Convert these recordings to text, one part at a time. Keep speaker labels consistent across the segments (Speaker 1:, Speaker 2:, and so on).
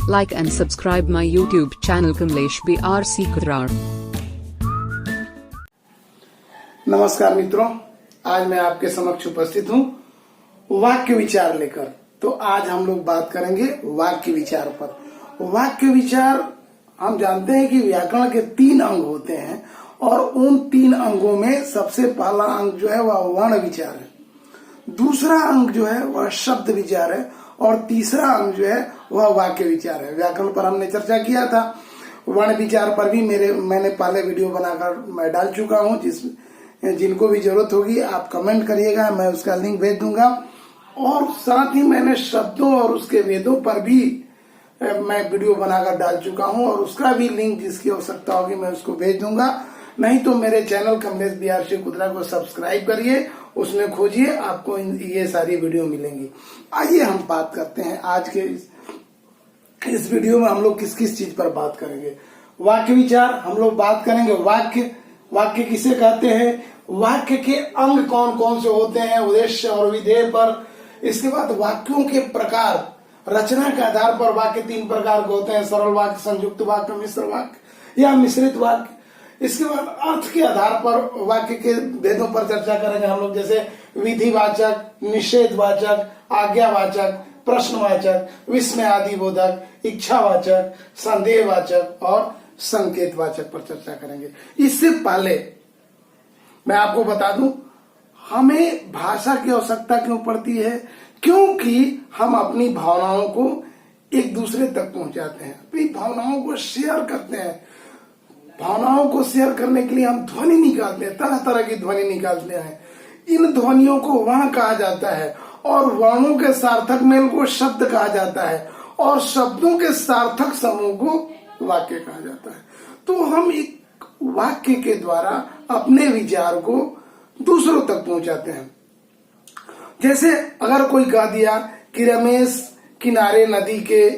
Speaker 1: Like and subscribe my YouTube channel Kamlesh BRC Kudrar.
Speaker 2: नमस्कार मित्रों, आज मैं आपके समक्ष उपस्थित हूँ वाक्य विचार लेकर। तो आज हम लोग बात करेंगे वाक्य विचार पर। वाक्य विचार हम जानते हैं कि व्याकरण के 3 अंग होते हैं और उन 3 अंगों में सबसे पहला अंग जो है वह वर्ण विचार है, दूसरा अंग जो है वह शब्द विचार है और तीसरा अंग जो है वह वाक्य विचार है। व्याकरण पर हमने चर्चा किया था, वर्ण विचार पर भी मैंने पहले वीडियो बनाकर मैं डाल चुका हूँ। जिनको भी जरूरत होगी आप कमेंट करिएगा, मैं उसका लिंक भेज दूंगा। और साथ ही मैंने शब्दों और उसके वेदों पर भी मैं वीडियो बनाकर डाल चुका हूं और उसका भी लिंक जिसकी आवश्यकता होगी मैं उसको भेज दूंगा। नहीं तो मेरे चैनल कमलेश BRC कुदरा को सब्सक्राइब करिए, उसमें खोजिए, आपको ये सारी वीडियो मिलेंगी। आइए हम बात करते हैं आज के इस वीडियो में हम लोग किस किस चीज पर बात करेंगे। वाक्य विचार हम लोग बात करेंगे। वाक्य किसे कहते हैं, वाक्य के अंग कौन कौन से होते हैं, उद्देश्य और विधेय पर। इसके बाद वाक्यों के प्रकार, रचना के आधार पर वाक्य 3 प्रकार के होते हैं, सरल वाक्य, संयुक्त वाक्य, मिश्र वाक्य या मिश्रित वाक्य। इसके बाद अर्थ के आधार पर वाक्य के भेदों पर चर्चा करेंगे हम लोग, जैसे विधिवाचक, निषेधवाचक, आज्ञावाचक, प्रश्नवाचक, विस्मय आदि बोधक, इच्छावाचक, संदेहवाचक और संकेतवाचक पर चर्चा करेंगे। इससे पहले मैं आपको बता दूं हमें भाषा की आवश्यकता क्यों पड़ती है, क्योंकि हम अपनी भावनाओं को एक दूसरे तक पहुंचाते हैं, अपनी भावनाओं को शेयर करते हैं। भावनाओं को शेयर करने के लिए हम ध्वनि निकालते हैं, तरह तरह की ध्वनि निकालते हैं। इन ध्वनियों को वर्ण कहा जाता है और वर्णों के सार्थक मेल को शब्द कहा जाता है और शब्दों के सार्थक समूह को वाक्य कहा जाता है। तो हम एक वाक्य के द्वारा अपने विचार को दूसरों तक पहुंचाते हैं। जैसे अगर कोई कह दिया कि रमेश किनारे नदी के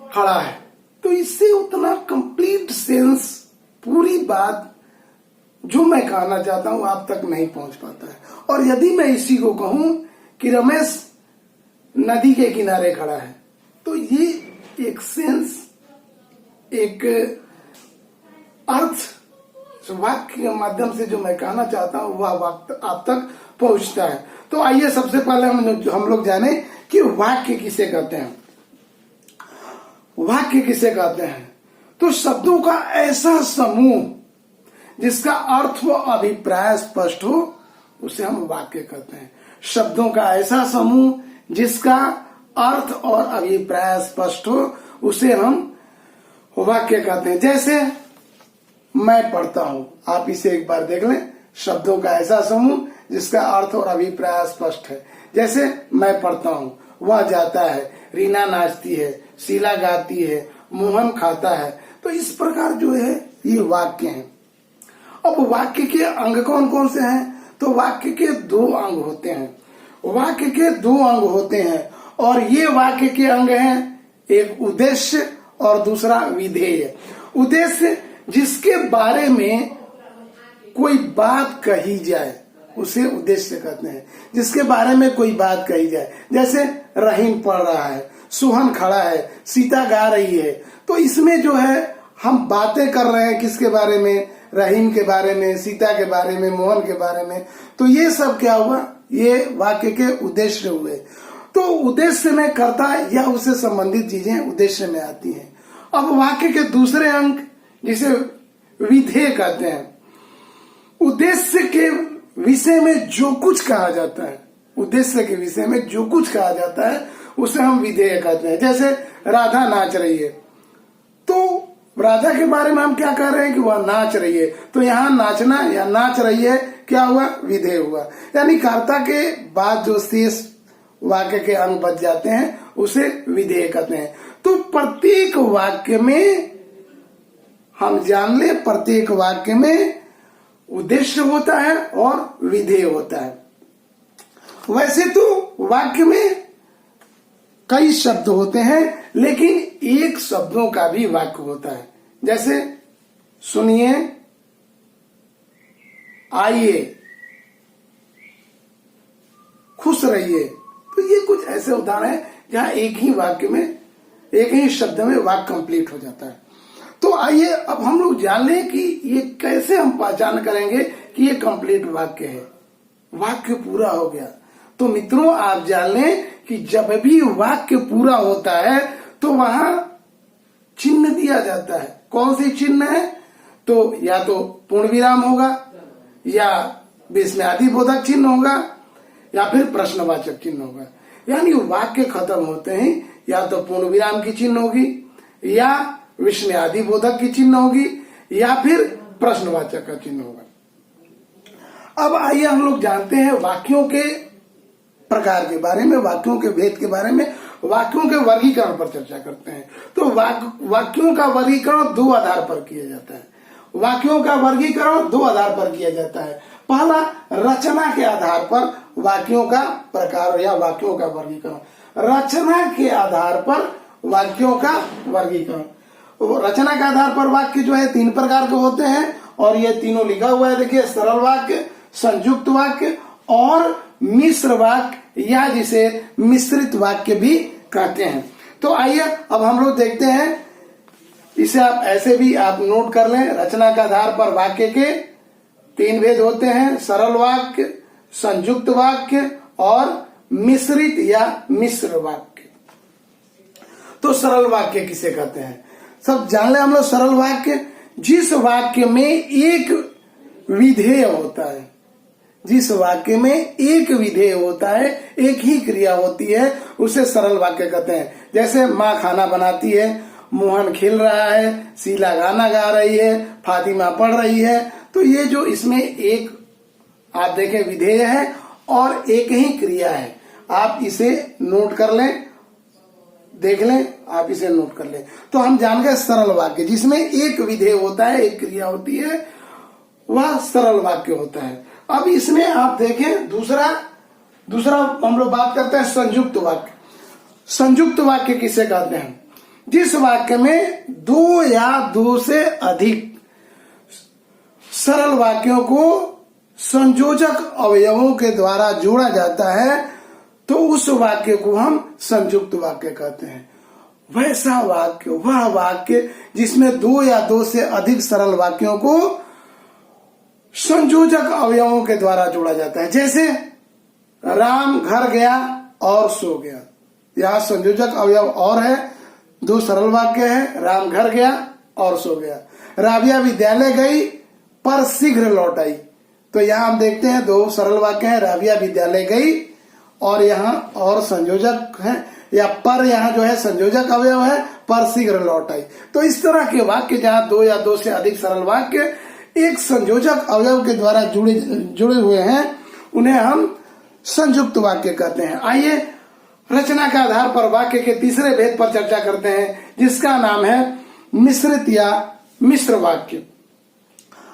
Speaker 2: खड़ा है, तो इससे उतना कंप्लीट सेंस, पूरी बात जो मैं कहना चाहता हूं आप तक नहीं पहुंच पाता है। और यदि मैं इसी को कहूं कि रमेश नदी के किनारे खड़ा है, तो ये एक सेंस, एक अर्थ वाक्य के माध्यम से जो मैं कहना चाहता हूं वह वक्त आप तक पहुंचता है। तो आइए सबसे पहले हम लोग जाने कि वाक्य किसे कहते हैं। वाक्य किसे कहते हैं तो शब्दों का ऐसा समूह जिसका अर्थ व अभिप्राय स्पष्ट हो, उसे हम वाक्य कहते हैं। शब्दों का ऐसा समूह जिसका अर्थ और अभिप्राय स्पष्ट हो, उसे हम वाक्य कहते हैं। जैसे मैं पढ़ता हूं, आप इसे एक बार देख लें। शब्दों का ऐसा समूह जिसका अर्थ और अभिप्राय स्पष्ट है। जैसे मैं पढ़ता हूं, वह जाता है, रीना नाचती है, शीला गाती है, मोहन खाता है। तो इस प्रकार जो है ये वाक्य हैं। अब वाक्य के अंग कौन कौन से हैं, तो वाक्य के 2 अंग होते हैं। वाक्य के 2 अंग होते हैं और ये वाक्य के अंग हैं, एक उद्देश्य और दूसरा विधेय। उद्देश्य जिसके बारे में कोई बात कही जाए उसे उद्देश्य कहते हैं। जिसके बारे में कोई बात कही जाए, जैसे रहीम पढ़ रहा है, सुहन खड़ा है, सीता गा रही है। तो इसमें जो है हम बातें कर रहे हैं किसके बारे में, रहीम के बारे में, सीता के बारे में, मोहन के बारे में। तो ये सब क्या हुआ, ये वाक्य के उद्देश्य हुए। तो उद्देश्य में कर्ता या उससे संबंधित चीजें उद्देश्य में आती हैं। अब वाक्य के दूसरे अंग जिसे विधेय कहते हैं, उद्देश्य के विषय में जो कुछ कहा जाता है, उद्देश्य के विषय में जो कुछ कहा जाता है उसे हम विधेय कहते हैं। जैसे राधा नाच रही है, तो राधा के बारे में हम क्या कह रहे हैं कि वह नाच रही है, तो यहाँ नाचना या नाच रही है क्या हुआ, विधेय हुआ। यानी कर्ता के बाद जो शेष वाक्य के अंग बच जाते हैं उसे विधेय कहते हैं। तो प्रत्येक वाक्य में हम जान ले, प्रत्येक वाक्य में उद्देश्य होता है और विधेय होता है। वैसे तो वाक्य में कई शब्द होते हैं, लेकिन एक शब्दों का भी वाक्य होता है। जैसे सुनिए, आइए, खुश रहिए। तो ये कुछ ऐसे उदाहरण हैं जहां एक ही वाक्य में एक ही शब्द में वाक्य कंप्लीट हो जाता है। तो आइए अब हम लोग जान लें कि ये कैसे हम पहचान करेंगे कि ये कंप्लीट वाक्य है, वाक्य पूरा हो गया। तो मित्रों आप जान लें कि जब भी वाक्य पूरा होता है तो वहां चिन्ह दिया जाता है। कौन सी चिन्ह है? तो या तो पूर्ण विराम होगा, या विस्मयादिबोधक चिन्ह होगा, या फिर प्रश्नवाचक चिन्ह होगा। यानी वाक्य खत्म होते ही या तो पूर्ण विराम की चिन्ह होगी, या विस्मयादिबोधक की चिन्ह होगी, या फिर प्रश्नवाचक का चिन्ह होगा। अब आइए हम लोग जानते हैं वाक्यों के प्रकार के बारे में, वाक्यों के भेद के बारे में, वाक्यों के वर्गीकरण पर चर्चा करते हैं। तो वाक्यों का वर्गीकरण दो आधार पर किया जाता है। वाक्यों का वर्गीकरण दो आधार पर किया जाता है। पहला, रचना के आधार पर वाक्यों का प्रकार या वाक्यों का वर्गीकरण। रचना के आधार पर वाक्यों का वर्गीकरण। रचना के आधार पर वाक्य जो है तीन प्रकार के होते हैं, और ये तीनों लिखा हुआ है, देखिए, सरल वाक्य, संयुक्त वाक्य और मिश्र वाक्य, या जिसे मिश्रित वाक्य भी कहते हैं। तो आइए अब हम लोग देखते हैं, इसे आप ऐसे भी आप नोट कर लें। रचना के आधार पर वाक्य के तीन भेद होते हैं, सरल वाक्य, संयुक्त वाक्य और मिश्रित या मिश्र वाक्य। तो सरल वाक्य किसे कहते हैं, सब जान ले हम लोग। सरल वाक्य, जिस वाक्य में एक विधेय होता है, जिस वाक्य में एक विधेय होता है, एक ही क्रिया होती है, उसे सरल वाक्य कहते हैं। जैसे माँ खाना बनाती है, मोहन खेल रहा है, शीला गाना गा रही है, फातिमा पढ़ रही है। तो ये जो इसमें एक आप देखें विधेय है और एक ही क्रिया है, आप इसे नोट कर लें, देख लें, आप इसे नोट कर लें। तो हम जान गए सरल वाक्य, जिसमें एक विधेय होता है, एक क्रिया होती है, वह सरल वाक्य होता है। अब इसमें आप देखें दूसरा हम लोग बात करते हैं संयुक्त वाक्य। संयुक्त वाक्य किसे कहते हैं? जिस वाक्य में दो या दो से अधिक सरल वाक्यों को संयोजक अवयवों के द्वारा जोड़ा जाता है, तो उस वाक्य को हम संयुक्त वाक्य कहते हैं। वैसा वाक्य, वह वाक्य जिसमें दो या दो से अधिक सरल वाक्यों को संयोजक अवयवों के द्वारा जोड़ा जाता है। जैसे राम घर गया और सो गया, यहाँ संयोजक अवयव और है, दो सरल वाक्य है, राम घर गया और सो गया। राबिया विद्यालय गई पर शीघ्र लौट आई। तो यहाँ हम देखते हैं दो सरल वाक्य है, राबिया विद्यालय गई, और यहाँ और संयोजक है, या पर यहाँ जो है संयोजक अवयव है, पर शीघ्र लौट आई। तो इस तरह के वाक्य जहाँ दो या दो से अधिक सरल वाक्य एक संयोजक अवयव के द्वारा जुड़े हुए हैं, उन्हें हम संयुक्त वाक्य कहते हैं। आइए रचना के आधार पर वाक्य के तीसरे भेद पर चर्चा करते हैं, जिसका नाम है मिश्रित या मिश्र वाक्य।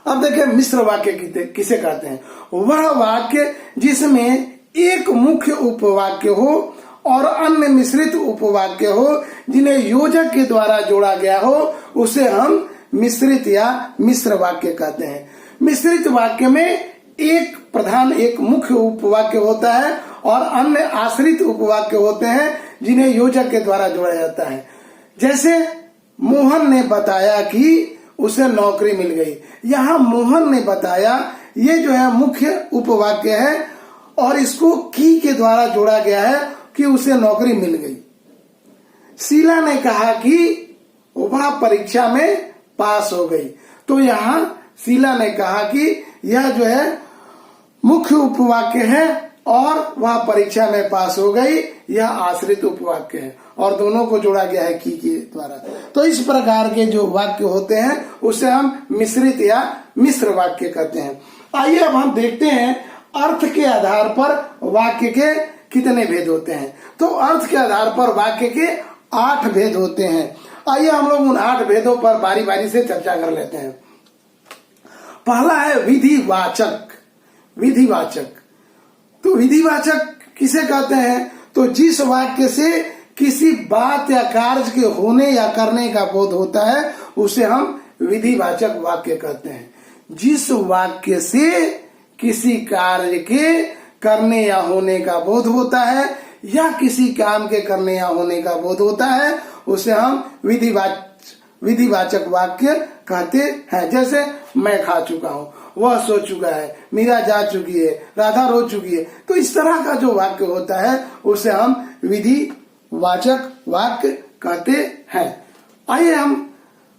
Speaker 2: अब देखिए मिश्र वाक्य किसे कहते हैं? वह वाक्य जिसमें एक मुख्य उपवाक्य हो और अन्य मिश्रित उपवाक्य हो, जिन्हें योजक के द्वारा जोड़ा गया हो, उसे हम मिश्रित या मिश्र वाक्य कहते हैं। मिश्रित वाक्य में एक प्रधान, एक मुख्य उपवाक्य होता है और अन्य आश्रित उपवाक्य होते हैं, जिन्हें योजक के द्वारा जोड़ा जाता है। जैसे मोहन ने बताया कि उसे नौकरी मिल गई। यहाँ मोहन ने बताया, ये जो है मुख्य उपवाक्य है और इसको की के द्वारा जोड़ा गया है कि उसे नौकरी मिल गई। शीला ने कहा कि वह परीक्षा में पास हो गई। तो यहाँ शीला ने कहा कि यह जो है मुख्य उपवाक्य है और वह परीक्षा में पास हो गई, यह आश्रित उपवाक्य है और दोनों को जोड़ा गया है की के द्वारा। तो इस प्रकार के जो वाक्य होते हैं उसे हम मिश्रित या मिश्र वाक्य कहते हैं। आइए अब हम देखते हैं अर्थ के आधार पर वाक्य के कितने भेद होते हैं। तो अर्थ के आधार पर वाक्य के 8 भेद होते हैं। आइए हम लोग उन 8 भेदों पर बारी बारी से चर्चा कर लेते हैं। पहला है विधिवाचक। विधिवाचक, तो विधिवाचक किसे कहते हैं? तो जिस वाक्य से किसी बात या कार्य के होने या करने का बोध होता है, उसे हम विधिवाचक वाक्य कहते हैं। जिस वाक्य से किसी कार्य के करने या होने का बोध होता है या किसी काम के करने या होने का बोध होता है, उसे हम विधिवाचक वाक्य कहते हैं। जैसे मैं खा चुका हूँ, वह सो चुका है, मीरा जा चुकी है, राधा रो चुकी है। तो इस तरह का जो वाक्य होता है उसे हम विधिवाचक वाक्य कहते हैं। आइए हम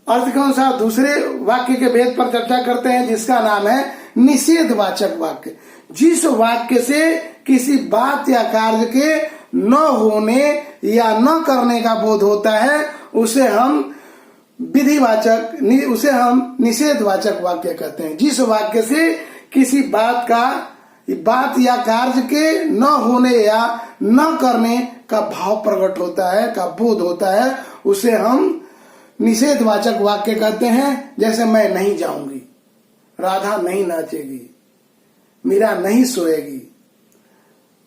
Speaker 2: अर्थ के अनुसार दूसरे वाक्य के भेद पर चर्चा करते हैं, जिसका नाम है निषेधवाचक वाक्य। जिस वाक्य से किसी बात या कार्य के न होने या न करने का बोध होता है उसे हम निषेधवाचक वाक्य कहते हैं। जिस वाक्य से किसी बात या कार्य के न होने या न करने का भाव प्रकट होता है, का बोध होता है, उसे हम निषेधवाचक वाक्य कहते हैं। जैसे मैं नहीं जाऊंगी, राधा नहीं नाचेगी, मीरा नहीं सोएगी,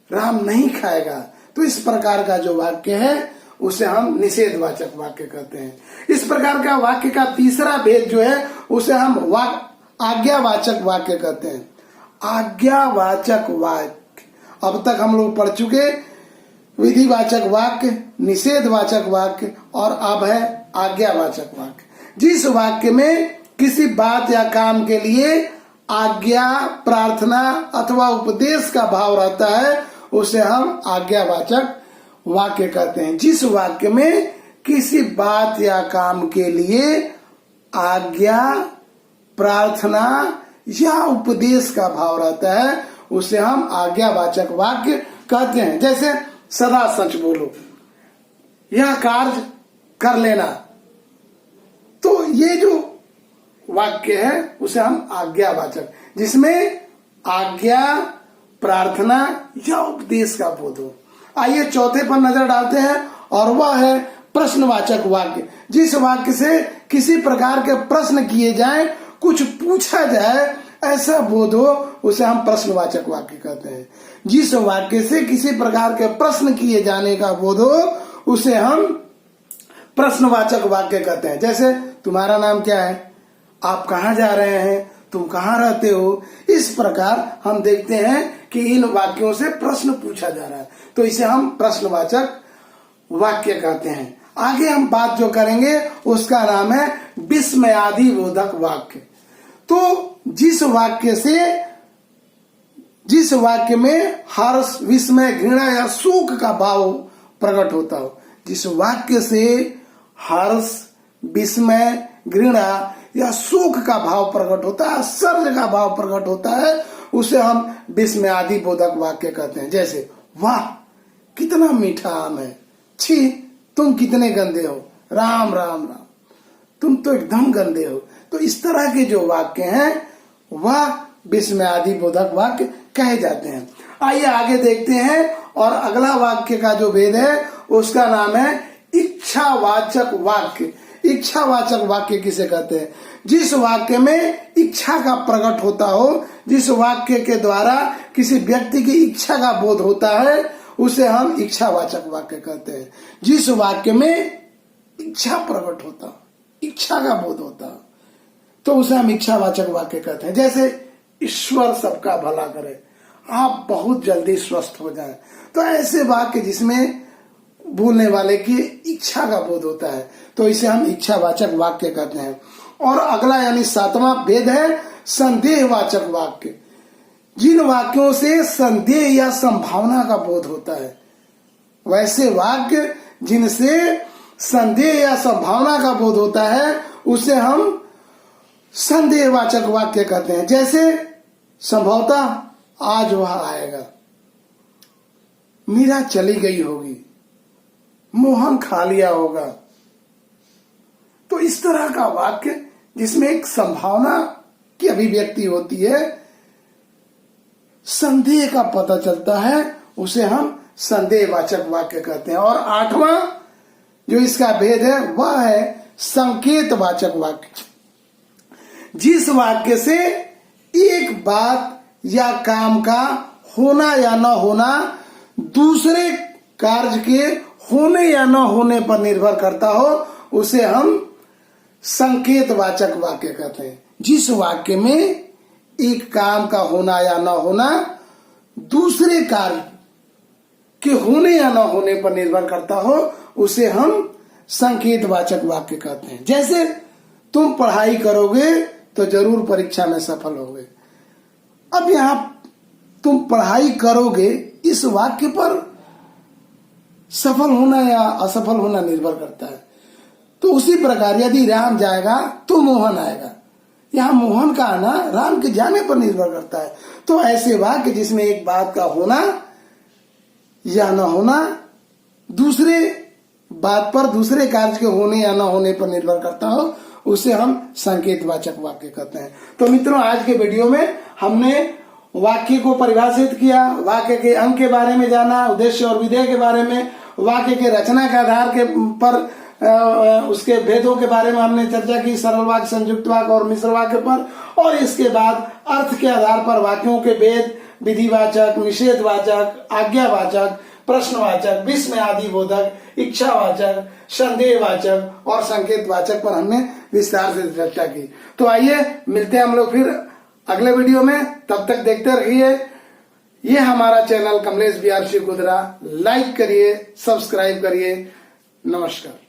Speaker 2: राम नहीं खाएगा। तो इस प्रकार का जो वाक्य है उसे हम निषेधवाचक वाक्य कहते हैं। इस प्रकार का वाक्य का तीसरा भेद जो है उसे हम आज्ञावाचक वाक्य कहते हैं। आज्ञावाचक वाक्य अब तक हम लोग पढ़ चुके, विधिवाचक वाक्य, निषेधवाचक वाक्य और अब है आज्ञावाचक वाक्य। जिस वाक्य में किसी बात या काम के लिए आज्ञा, प्रार्थना अथवा उपदेश का भाव रहता है उसे हम आज्ञावाचक वाक्य कहते हैं। जिस वाक्य में किसी बात या काम के लिए आज्ञा, प्रार्थना या उपदेश का भाव रहता है उसे हम आज्ञावाचक वाक्य कहते हैं। जैसे सदा सच बोलो, यह कार्य कर लेना। तो ये जो वाक्य है उसे हम आज्ञावाचक, जिसमें आज्ञा, प्रार्थना या उपदेश का बोध हो। आइए चौथे पर नजर डालते हैं और वह है प्रश्नवाचक वाक्य। जिस वाक्य से किसी प्रकार के प्रश्न किए जाएं, कुछ पूछा जाए ऐसा बोध हो उसे हम प्रश्नवाचक वाक्य कहते हैं। जिस वाक्य से किसी प्रकार के प्रश्न किए जाने का बोध हो उसे हम प्रश्नवाचक वाक्य कहते हैं। जैसे तुम्हारा नाम क्या है, आप कहाँ जा रहे हैं, तुम कहाँ रहते हो। इस प्रकार हम देखते हैं कि इन वाक्यों से प्रश्न पूछा जा रहा है, तो इसे हम प्रश्नवाचक वाक्य कहते हैं। आगे हम बात जो करेंगे उसका नाम है विस्मयादिबोधक वाक्य। तो जिस वाक्य में हर्ष, विस्मय, घृणा या शोक का भाव प्रकट होता हो, जिस वाक्य से हर्ष, विस्मय, घृणा या शोक का भाव प्रकट होता है, आश्चर्य का भाव प्रकट होता है, उसे हम विस्मयादिबोधक वाक्य कहते हैं। जैसे वाह कितना मीठा आम है, छी तुम कितने गंदे हो, राम राम राम तुम तो एकदम गंदे हो। तो इस तरह के जो वाक्य हैं वह विस्मयादिबोधक वाक्य कहे जाते हैं। आइए आगे देखते हैं और अगला वाक्य का जो भेद है उसका नाम है इच्छावाचक वाक्य। इच्छावाचक वाक्य किसे कहते हैं? जिस वाक्य में इच्छा का प्रकट होता हो, जिस वाक्य के द्वारा किसी व्यक्ति की इच्छा का बोध होता है उसे हम इच्छावाचक वाक्य कहते हैं। जिस वाक्य में इच्छा प्रकट होता, इच्छा का बोध होता, तो उसे हम इच्छावाचक वाक्य कहते हैं। जैसे ईश्वर सबका भला करे, आप बहुत जल्दी स्वस्थ हो जाएं। तो ऐसे वाक्य जिसमें बोलने वाले की इच्छा का बोध होता है तो इसे हम इच्छावाचक वाक्य कहते हैं। और अगला यानी सातवां भेद है संदेहवाचक वाक्य। जिन वाक्यों से संदेह या संभावना का बोध होता है, वैसे वाक्य जिनसे संदेह या संभावना का बोध होता है उसे हम संदेहवाचक वाक्य कहते हैं। जैसे संभवतः आज वह आएगा, मीरा चली गई होगी, मोहन खा लिया होगा। तो इस तरह का वाक्य जिसमें एक संभावना की अभिव्यक्ति होती है, संदेह का पता चलता है, उसे हम संदेहवाचक वाक्य कहते हैं। और आठवां जो इसका भेद है वह है संकेतवाचक वाक्य। जिस वाक्य से एक बात या काम का होना या न होना दूसरे कार्य के होने या न होने पर निर्भर करता हो उसे हम संकेतवाचक वाक्य कहते हैं। जिस वाक्य में एक काम का होना या न होना दूसरे कार्य के होने या न होने पर निर्भर करता हो उसे हम संकेतवाचक वाक्य कहते हैं। जैसे तुम पढ़ाई करोगे तो जरूर परीक्षा में सफल होगे। अब यहां तुम पढ़ाई करोगे, इस वाक्य पर सफल होना या असफल होना निर्भर करता है। तो उसी प्रकार यदि राम जाएगा तो मोहन आएगा, यहां मोहन का आना राम के जाने पर निर्भर करता है। तो ऐसे वाक्य जिसमें एक बात का होना या न होना दूसरे बात पर, दूसरे कार्य के होने या न होने पर निर्भर करता हो, उसे हम संकेतवाचक वाक्य कहते हैं। तो मित्रों, आज के वीडियो में हमने वाक्य को परिभाषित किया, वाक्य के अंग के बारे में जाना, उद्देश्य और विधेय के बारे में, वाक्य के रचना के आधार के पर उसके भेदों के बारे में हमने चर्चा की, सरल वाक्य, संयुक्त वाक्य और मिश्र वाक्य पर। और इसके बाद अर्थ के आधार पर वाक्यों के भेद, विधिवाचक, निषेधवाचक, आज्ञावाचक, प्रश्नवाचक, विस्मय आदि बोधक, इच्छावाचक, संदेहवाचक और संकेतवाचक पर हमने विस्तार से चर्चा की। तो आइए मिलते हैं हम लोग फिर अगले वीडियो में। तब तक देखते रहिए ये हमारा channel Kamlesh BRC Kudra. Like करिए, सब्सक्राइब करिए। नमस्कार।